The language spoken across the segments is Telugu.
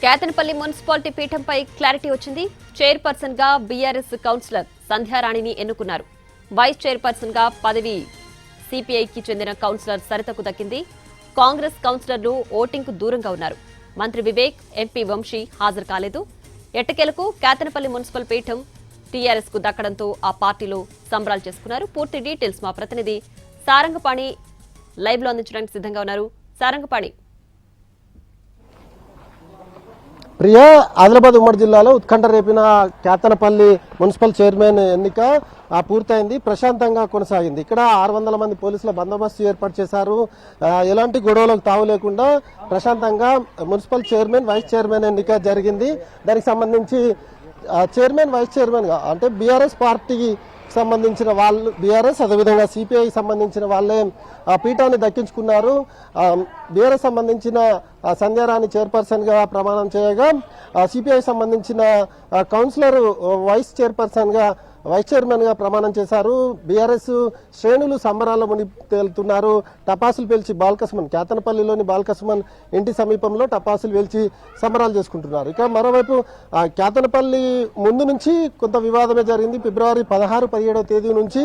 కేతనపల్లి మున్సిపాలిటీ పీఠంపై క్లారిటీ వచ్చింది. చైర్పర్సన్ గా బీఆర్ఎస్ కౌన్సిలర్ సంధ్యారాణిని ఎన్నుకున్నారు. వైస్ చైర్పర్సన్ గా పదవి సిపిఐకి చెందిన కౌన్సిలర్ సరితకు దక్కింది. కాంగ్రెస్ కౌన్సిలర్లు ఓటింగ్ కు దూరంగా ఉన్నారు. మంత్రి వివేక్, ఎంపీ వంశీ హాజరు కాలేదు. ఎట్టకేలకు కేతనపల్లి మున్సిపల్ పీఠం టీఆర్ఎస్ కు దక్కడంతో ఆ పార్టీలో సంబరాలు చేసుకున్నారు. పూర్తి డీటెయిల్స్ మా ప్రతినిధి సారంగపాణి లైవ్ లో అందించడానికి సిద్ధంగా ఉన్నారు. సారంగపాణి, ప్రియా, ఆదిలాబాద్ ఉమ్మడి జిల్లాలో ఉత్కంఠ రేపిన కేతనపల్లి మున్సిపల్ చైర్మన్ ఎన్నిక పూర్తయింది. ప్రశాంతంగా కొనసాగింది. ఇక్కడ 600 మంది పోలీసుల బందోబస్తు ఏర్పాటు చేశారు. ఎలాంటి గొడవలకు తావు లేకుండా ప్రశాంతంగా మున్సిపల్ చైర్మన్, వైస్ చైర్మన్ ఎన్నిక జరిగింది. దానికి సంబంధించి చైర్మన్, వైస్ చైర్మన్ గా అంటే బీఆర్ఎస్ పార్టీకి సంబంధించిన వాళ్ళు, బీఆర్ఎస్ అదేవిధంగా సిపిఐ సంబంధించిన వాళ్ళే పీఠాన్ని దక్కించుకున్నారు. బీఆర్ఎస్ సంబంధించిన సంధ్యారాణి చైర్పర్సన్ గా ప్రమాణం చేయగా, సిపిఐ సంబంధించిన కౌన్సిలర్ వైస్ చైర్మన్ గా ప్రమాణం చేశారు. బీఆర్ఎస్ శ్రేణులు సంబరాల ముని తేలుతున్నారు. టపాసులు పేల్చి కేతనపల్లిలోని బాల్కసుమన్ ఇంటి సమీపంలో టపాసులు పేల్చి సంబరాలు చేసుకుంటున్నారు. ఇక మరోవైపు కేతనపల్లి ముందు నుంచి కొంత వివాదమే జరిగింది. ఫిబ్రవరి 16, 17వ తేదీ నుంచి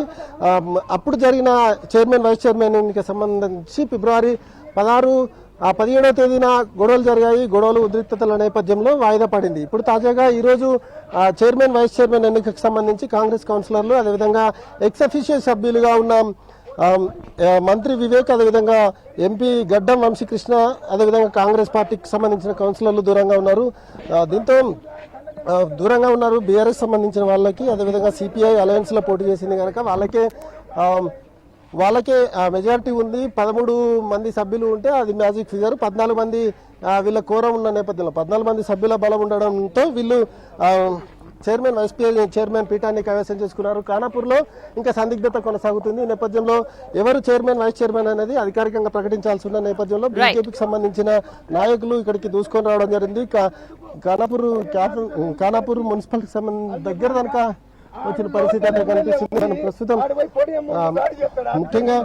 అప్పుడు జరిగిన చైర్మన్, వైస్ చైర్మన్ ఎన్నిక సంబంధించి ఫిబ్రవరి 16, 17వ తేదీన గొడవలు జరిగాయి. గొడవలు ఉద్రిక్తతల నేపథ్యంలో వాయిదా పడింది. ఇప్పుడు తాజాగా ఈరోజు చైర్మన్, వైస్ చైర్మన్ ఎన్నికకు సంబంధించి కాంగ్రెస్ కౌన్సిలర్లు, అదేవిధంగా ఎక్స్ అఫీషియల్ సభ్యులుగా ఉన్న మంత్రి వివేక్, అదేవిధంగా ఎంపీ గడ్డం వంశీకృష్ణ, అదేవిధంగా కాంగ్రెస్ పార్టీకి సంబంధించిన కౌన్సిలర్లు దూరంగా ఉన్నారు. దీంతో దూరంగా ఉన్నారు బీఆర్ఎస్ సంబంధించిన వాళ్ళకి. అదేవిధంగా సిపిఐ అలయన్స్ లో పోటీ చేసింది కనుక వాళ్ళకే మెజారిటీ ఉంది. 13 మంది సభ్యులు ఉంటే అది మ్యాజిక్ ఫిగర్. 14 మంది వీళ్ళ కోరం ఉన్న నేపథ్యంలో 14 మంది సభ్యుల బలం ఉండడంతో వీళ్ళు చైర్మన్, వైస్ చైర్మన్ పీఠాన్ని కైవసం చేసుకున్నారు. ఖానాపూర్లో ఇంకా సందిగ్ధత కొనసాగుతుంది. ఈ నేపథ్యంలో ఎవరు చైర్మన్, వైస్ చైర్మన్ అనేది అధికారికంగా ప్రకటించాల్సి ఉన్న నేపథ్యంలో బీజేపీకి సంబంధించిన నాయకులు ఇక్కడికి దూసుకొని రావడం జరిగింది. ఖానాపూర్ మున్సిపాలిటీకి దగ్గర కనుక వచ్చిన పరిస్థితి అయితే కనిపిస్తుంది. ప్రస్తుతం ముఖ్యంగా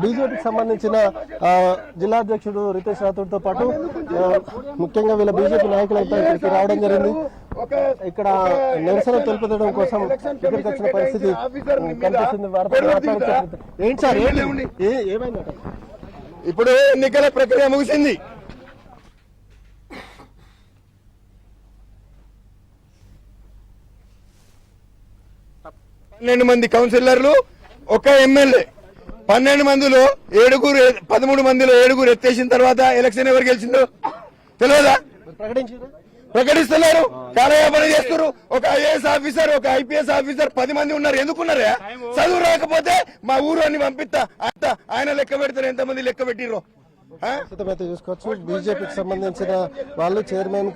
బీజేపీకి సంబంధించిన జిల్లా అధ్యక్షుడు రితేష్ రాథోడ్తో పాటు ముఖ్యంగా వీళ్ళ బీజేపీ నాయకులంతా ఇక్కడికి రావడం జరిగింది. ఇక్కడ నిరసన తెలుపడం కోసం ఇక్కడికి వచ్చిన పరిస్థితి కనిపిస్తుంది. ఏంటి సార్, ఏమైంది? ఇప్పుడు ఎన్నికల ప్రక్రియ ముగిసింది. పన్నెండు మంది కౌన్సిలర్లు, ఒక ఎమ్మెల్యే. 12 మందిలో 13 మందిలో 7 ఎత్తేసిన తర్వాత ఎలక్షన్ ఎవరు గెలిచిందో తెలియదా? ప్రకటిస్తున్నారు, కాలయాపన చేస్తున్నారు. ఒక ఐఏఎస్ ఆఫీసర్, ఒక ఐపీఎస్ ఆఫీసర్ 10 మంది ఉన్నారు. ఎందుకున్నారా? చదువు రాకపోతే మా ఊరు అని పంపిస్తా ఆయన లెక్క పెడతారు. ఎంతమంది లెక్క పెట్టిర్రో చూసుకోవచ్చు. బీజేపీకి సంబంధించిన వాళ్ళు చైర్మన్